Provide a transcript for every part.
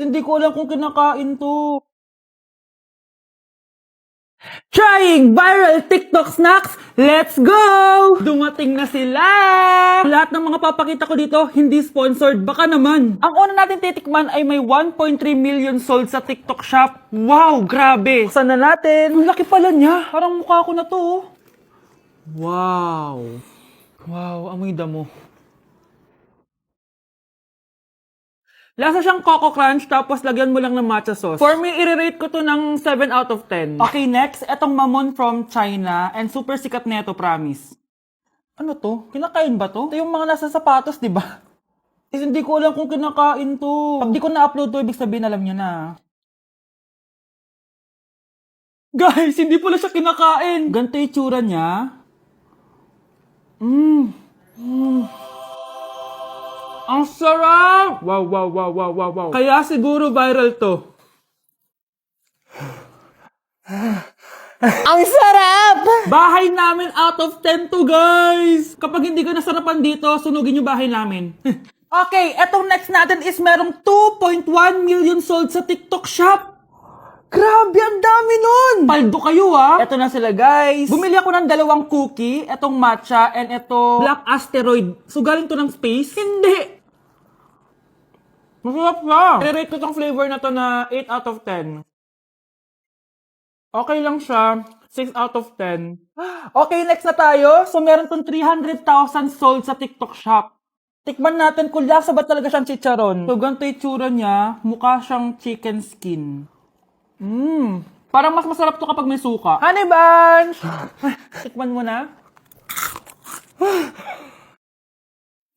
Hindi ko alam kung kinakain to. Trying viral TikTok snacks! Let's go! Dumating na sila! Lahat ng mga papakita ko dito, hindi sponsored. Baka naman. Ang una natin titikman ay may 1.3 million sold sa TikTok shop. Wow, grabe! Saan na natin? Ang laki pala niya. Parang mukha ko na to. Oh. Wow. Wow, amoy damo. Lasa siyang Coco Crunch, tapos lagyan mo lang ng matcha sauce. For me, i-rate ko to ng 7 out of 10. Okay, next, etong Mamon from China, and super sikat neto, promise. Ano to? Kinakain ba to? Ito yung mga nasa sapatos, di ba? Hindi ko alam kung kinakain to. Pag di ko na-upload to, ibig sabihin alam nyo na. Guys, hindi pala siya kinakain. Ganito yung tsura niya. Ang sarap! Wow, wow, wow, wow, wow, wow. Kaya siguro viral to. Ang sarap! Bahay namin out of 10 to, guys! Kapag hindi ka nasarapan dito, sunugin yung bahay namin. Okay, etong next natin is merong 2.1 million sold sa TikTok shop. Grabe, ang dami nun! Paldo kayo, ha? Eto na sila, guys. Bumili ako ng 2 cookie, etong matcha, and eto black asteroid. So, galing to ng space? Hindi! Masarap siya. I-rate ko tong flavor na to na 8 out of 10. Okay lang siya. 6 out of 10. Okay, next na tayo. So, meron tong 300,000 sold sa TikTok shop. Tikman natin kung lasa ba talaga siyang chicharon. So, ganito yung tsura niya. Mukha siyang chicken skin. Parang mas masarap to kapag may suka. Honey Bunch! Tikman mo na.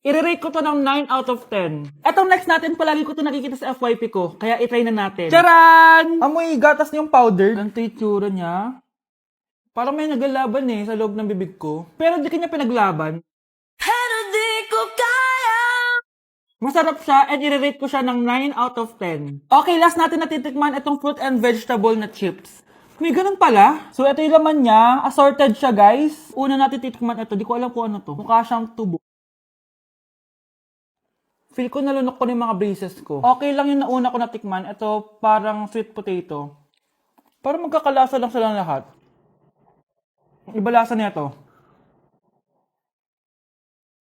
I-rate ko to ng 9 out of 10. Etong next natin, palagi ko to nakikita sa FYP ko. Kaya i-try na natin. Charan! Amoy gatas niyong powder. Ganito yung tsura niya. Parang may naglalaban sa loob ng bibig ko. Pero di kanya pinaglaban. Pero di ko kaya! Masarap siya and i-rate ko siya ng 9 out of 10. Okay, last natin natitikman itong fruit and vegetable na chips. May ganun pala. So, ito yung laman niya. Assorted siya, guys. Una natin titikman ito. Di ko alam kung ano to. Mukha siyang tubo. Feel ko nalunok ko na yung mga braces ko. Okay lang yung nauna ko natikman. Ito, parang sweet potato. Parang magkakalasa lang silang lahat. Iba lasa niya ito.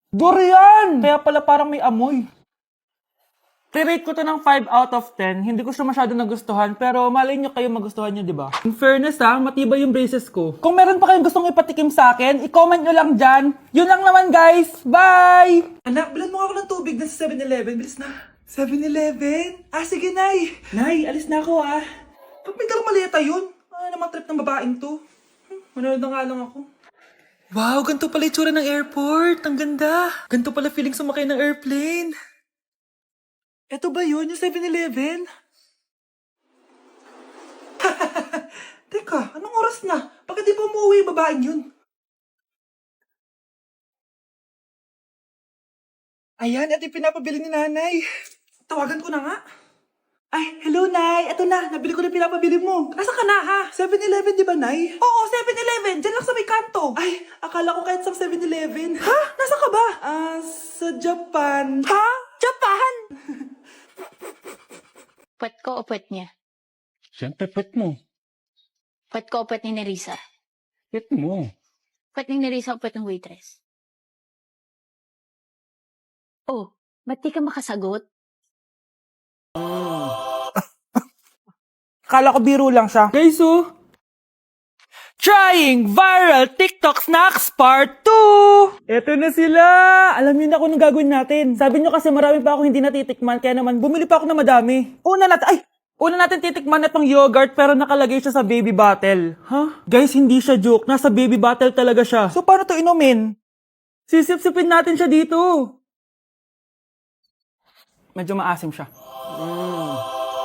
Durian! Kaya pala parang may amoy. I-rate ko to ng 5 out of 10. Hindi ko siya masyado nagustuhan, pero malay nyo kayo magustuhan nyo, di ba? In fairness matibay yung braces ko. Kung meron pa kayong gustong ipatikim sa akin, i-comment nyo lang dyan. Yun lang naman, guys. Bye! Anak, bilan mo ako ng tubig na sa 7-Eleven. Bilis na. 7-Eleven? Sige, Nay. Nay, alis na ako, Pag may dalang maleta yun. Ano naman trip ng babaeng to? Manonood na nga lang ako. Wow, ganito pala itsura ng airport. Ang ganda. Ganito pala feeling sumakay ng airplane. Eto ba yun, yung 7-Eleven? Teka, anong oras na? Bakit di pa umuwi yung babaeng yun? Ayan, ito yung pinapabili ni nanay. Tawagan ko na nga. Ay, hello, Nay. Eto na, nabili ko na pinapabili mo. Nasaan ka na, ha? 7-Eleven, di ba, Nay? Oo, 7-Eleven. Diyan lang sa may kanto. Ay, akala ko kahit sa 7-Eleven. Ha? Nasaan ka ba? Sa Japan. Ha? Japan? Pwet ko o pwet niya? Siyempre, pet mo. Pwet ko o pwet ni Nerissa? Pet mo. Pwet ni Nerissa o pwet ng waitress? Oh, ba't di ka makasagot? Akala ko biro lang siya. Guys, Trying Viral TikTok Snacks Part 2! Eto na sila! Alam niyo na kung anong gagawin natin. Sabi niyo kasi marami pa ako hindi natitikman, kaya naman bumili pa ako na madami. Una natin titikman itong yogurt pero nakalagay siya sa baby bottle. Guys, hindi siya joke. Nasa baby bottle talaga siya. So, paano to inumin? Sisip-sipin natin siya dito. Medyo maasim siya.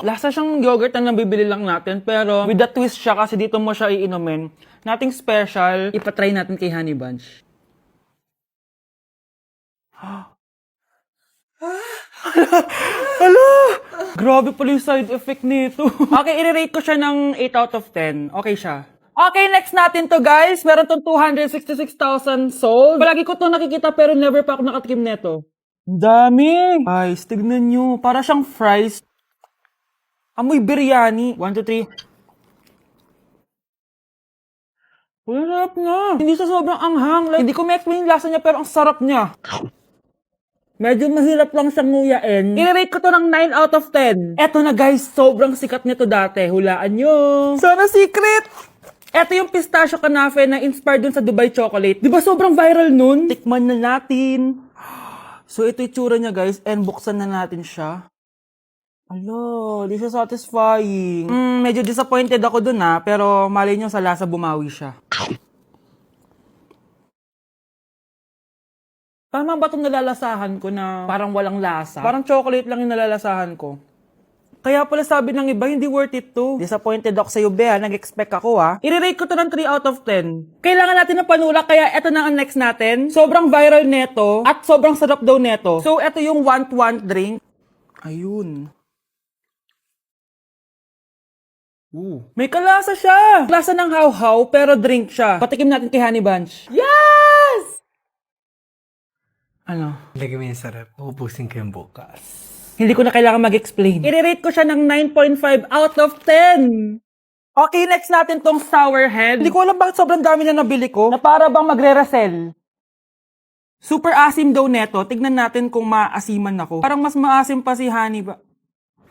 Lasa siyang yogurt na nabibili lang natin, pero with a twist siya kasi dito mo siya iinumin. Nothing special. Ipatry natin kay Honey Bunch. Hala! Grabe pala yung side effect nito. Okay, i-rate ko siya ng 8 out of 10. Okay siya. Okay, next natin to, guys. Meron tong 266,000 sold. Palagi ko to nakikita pero never pa ako nakatikim neto. Dami! Guys, tignan nyo. Para siyang fries. Amoy biryani. 1, 2, 3. Sarap na. Hindi sa sobrang anghang. Like, hindi ko ma-explain yung lasa niya pero ang sarap niya. Medyo mahirap lang siyang nguyain. I-rate ko to ng 9 out of 10. Eto na guys, sobrang sikat nito dati. Hulaan nyo. Sana secret! Eto yung pistachio kanafe na inspired dun sa Dubai chocolate. Di ba sobrang viral nun? Tikman na natin. So ito yung tsura niya guys and buksan na natin siya. Alo, di siya satisfying. Medyo disappointed ako dun pero malay nyo sa lasa bumawi siya. Tama ba itong nalalasahan ko na parang walang lasa? Parang chocolate lang yung nalalasahan ko. Kaya pala sabi ng iba, hindi worth it to. Disappointed ako sa'yo, Bea. Nag-expect ako, I-rate ko to ng 3 out of 10. Kailangan natin ng panulak, kaya eto na ang next natin. Sobrang viral neto, at sobrang sarap daw neto. So, eto yung want drink. Ayun. May kalasa siya! Lasa ng how-how, pero drink siya. Patikim natin kay Honey Bunch. Yes! Ano? Lagay mo yung sarap. Uubusin ko yung bukas. Hindi ko na kailangan mag-explain. I-rate ko siya ng 9.5 out of 10. Okay, next natin tong sour head. Hindi ko alam bakit sobrang dami na nabili ko. Na para bang magre-resell. Super asim daw neto. Tignan natin kung maasiman ako. Parang mas maasim pa si Honey ba?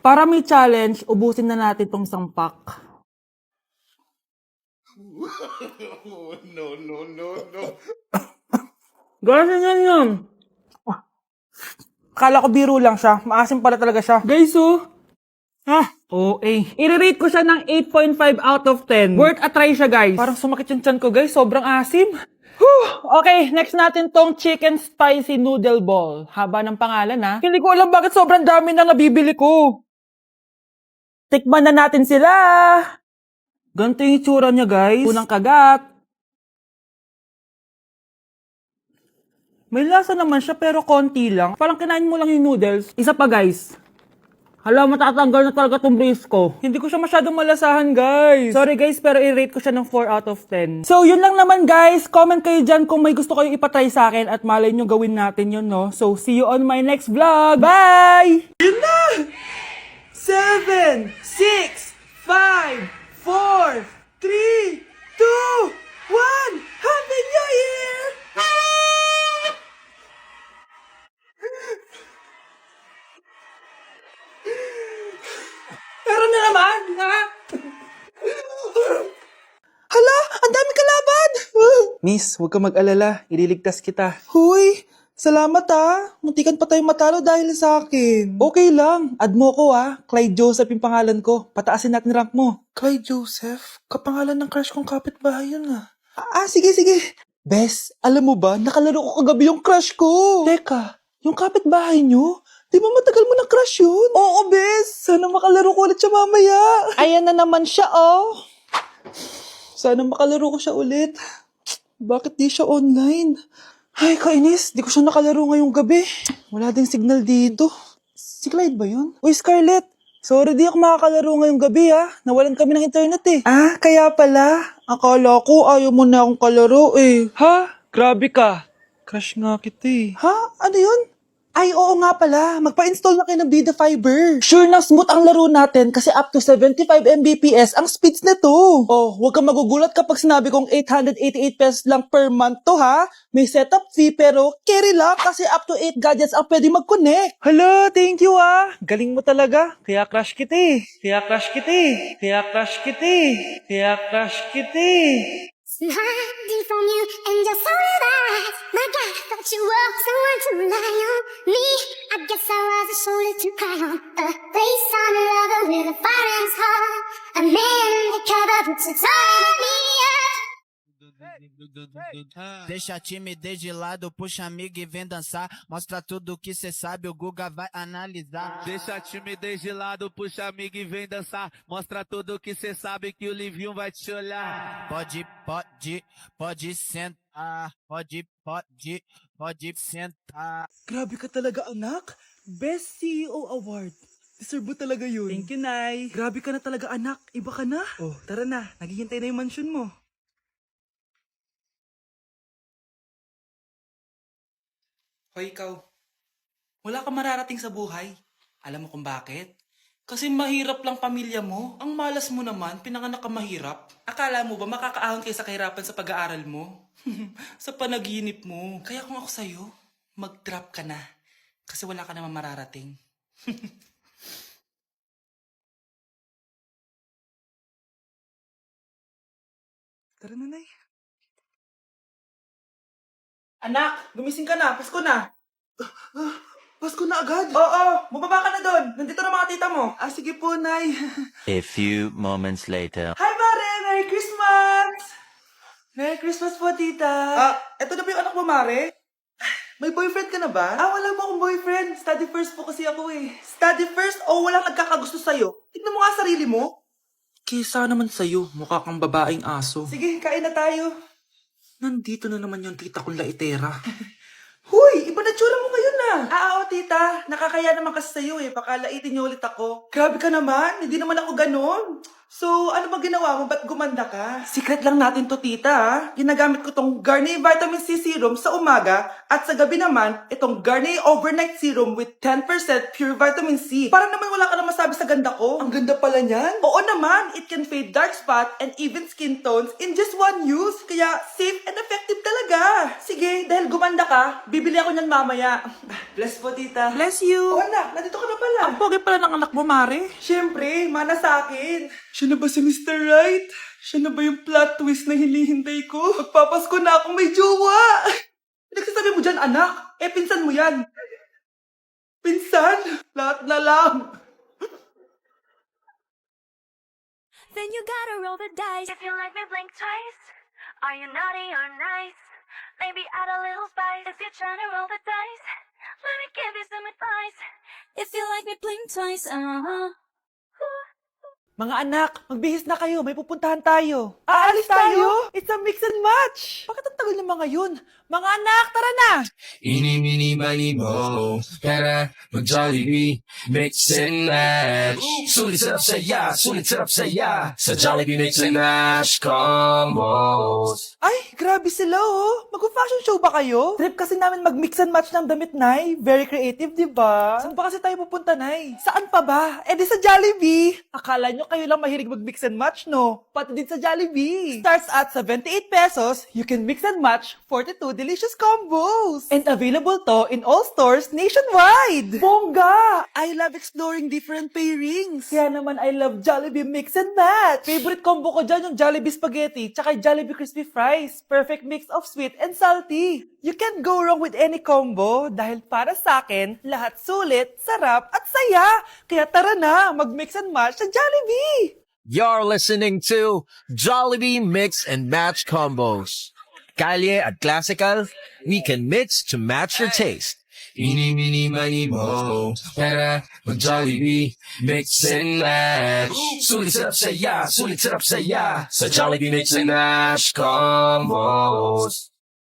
Para may challenge, ubusin na natin tong isang pack. Ganyan yan yun. Akala ko biro lang siya. Maasim pala talaga siya. Guys, OA. I-rate ko siya ng 8.5 out of 10. Worth a try siya, guys. Parang sumakit yung tiyan ko, guys. Sobrang asim. Okay, next natin tong chicken spicy noodle ball. Haba ng pangalan, Hindi ko alam bakit sobrang dami na nabibili ko. Tikman na natin sila. Ganito yung itsura niya, guys. Unang kagat. May lasa naman siya pero konti lang. Parang kinain mo lang yung noodles. Isa pa guys. Hala, matatanggal na talaga tong brace ko. Hindi ko siya masyadong malasahan guys. Sorry guys, pero i-rate ko siya ng 4 out of 10. So yun lang naman guys. Comment kayo dyan kung may gusto kayong ipatry sa akin at malay nyo gawin natin yun, no? So see you on my next vlog. Bye! Yun na! 7, 6, 5, 4, 3, 2, 1. Happy New Year! Meron na naman, Hala, ang dami kalaban! Miss, huwag ka mag-alala. Ililigtas kita. Huy, salamat Muntikan pa tayong matalo dahil sa akin. Okay lang. Add mo ko Clyde Joseph yung pangalan ko. Pataasin natin rank mo. Clyde Joseph? Kapangalan ng crush kong kapitbahay yun sige. Bes, alam mo ba, nakalaro ko kagabi yung crush ko. Teka, yung kapitbahay nyo? Di ba matagal mo ng crush yun? Oo, Bes. Sana makalaro ko ulit siya mamaya. Ayan na naman siya, Sana makalaro ko siya ulit. Bakit di siya online? Ay, kainis. Di ko siya nakalaro ngayong gabi. Wala ding signal dito. Si Clyde ba yun? Uy, Scarlett. Sorry, di ako makakalaro ngayong gabi, Nawalan kami ng internet, kaya pala. Akala ko ayaw mo na akong kalaro, Ha? Grabe ka. Crush nga kita, Ha? Ano yun? Ay, oo nga pala. Magpa-install na kayo ng Vida Fiber. Sure na smooth ang laro natin kasi up to 75 Mbps ang speeds nito. Oh, huwag kang magugulat kapag sinabi kong 888 pesos lang per month to, May setup fee pero carry lang kasi up to 8 gadgets ang pwede mag-connect. Hala, thank you Galing mo talaga. Kaya crush kita Hiding from you and your soul eyes. My God, I thought you were someone to rely on. Me, I guess I was a shoulder to cry on. A face on a lover with a fire in his heart. A man undercover puts it on me. Deixa a timidez de lado, puxa amigo e vem dançar. Mostra tudo que cê sabe, o Guga vai analisar. Deixa a timidez de lado, puxa amigo e vem dançar. Mostra tudo que cê sabe que o Livinho vai te olhar. Pode sentar. Pode sentar. Grabe ka talaga, anak. Best CEO Award. Deserve mo talaga yun. Thank you, Nay. Grabe ka na talaga, anak. Iba ka na. Oh, tara na. Naghihintay na yung mansion mo. Hoy, ikaw. Wala kang mararating sa buhay. Alam mo kung bakit? Kasi mahirap lang pamilya mo. Ang malas mo naman, pinanganak ka mahirap. Akala mo ba makakaahon kayo sa kahirapan sa pag-aaral mo? Sa panaginip mo. Kaya kung ako sa'yo, mag-drop ka na. Kasi wala ka naman mararating. Tara na, Nay. Anak, gumising ka na. Pasko na. Pasko na agad? Oo, bumaba ka na doon. Nandito na mga tita mo. Ah, sige po, Nay. A few moments later. Hi, Mare! Merry Christmas! Merry Christmas po, tita. Eto na ba yung anak mo, Mare? May boyfriend ka na ba? Wala mo akong boyfriend. Study first po kasi ako eh. Study first o walang nagkakagusto sa'yo? Tignan mo nga sarili mo. Kesa naman sa'yo, mukha kang babaeng aso. Sige, kain na tayo. Nandito na naman yung tita kong laitera. Huy, iba na tsura mo ngayon na. Oo, tita. Nakakaya naman kasi sa'yo eh. Baka laitin niyo ulit ako. Grabe ka naman. Hindi naman ako ganon. So, ano ba ginawa mo? Ba't gumanda ka? Secret lang natin to, tita. Ginagamit ko tong Garnier Vitamin C Serum sa umaga at sa gabi naman, itong Garnier Overnight Serum with 10% pure vitamin C. Para naman wala ka na masabi sa ganda ko. Ang ganda pala niyan. Oo naman. It can fade dark spot and even skin tones in just one use. Kaya safe and effective talaga. Sige, dahil gumanda ka, bibili ako niyan mamaya. Bless po, tita. Bless you. Oo, anak. Nandito ka na pala. Ang pogi pala ng anak mo, Mare. Siyempre, mana sa akin. Siya na ba si Mr. Right? Siya na ba yung plot twist na hinihintay ko? Magpapasko na akong may jowa. Nagsasabi mo dyan, anak. Pinsan mo yan. Pinsan? Lahat na lang. Then you gotta roll the dice. If you like me, blink twice. Are you naughty or nice? Maybe add a little spice. If you're trying to roll the dice, let me give you some advice. If you like me, blink twice. Mga anak, magbihis na kayo. May pupuntahan tayo. Aalis tayo? It's a mix and match. Bakit ang tagal ng mga yun? Mga anak, tara na! Eeny, meeny, miny, mo. Tara, mag-Jollibee, mix and match. Sulit sarap saya, sulit sarap saya. Sa Jollibee mix and match combos. Ay, grabe sila oh. Mag-fashion show ba kayo? Trip kasi namin mag-mix and match ng damit, Nay. Very creative, di ba? Saan ba kasi tayo pupunta, Nay? Saan pa ba? Di sa Jollibee. Akala nyo kayo lang mahilig mag-mix and match, no? Pati din sa Jollibee. Starts at 78 pesos, you can mix and match 42 delicious combos. And available to in all stores nationwide. Bongga! I love exploring different pairings. Kaya naman I love Jollibee Mix and Match. Favorite combo ko dyan yung Jollibee Spaghetti tsaka Jollibee Crispy Fries. Perfect mix of sweet and salty. You can't go wrong with any combo dahil para sa akin, lahat sulit, sarap at saya. Kaya tara na, mag-mix and match sa Jollibee! You're listening to Jollibee Mix and Match Combos. Kalye at classical, we can mix to match your taste. Eeny, meeny, miny, mo. Tara, mag-Jollibee, mix and match. Sulit sarap saya, sulit sarap saya. Sa Jollibee Mix and Match Combos.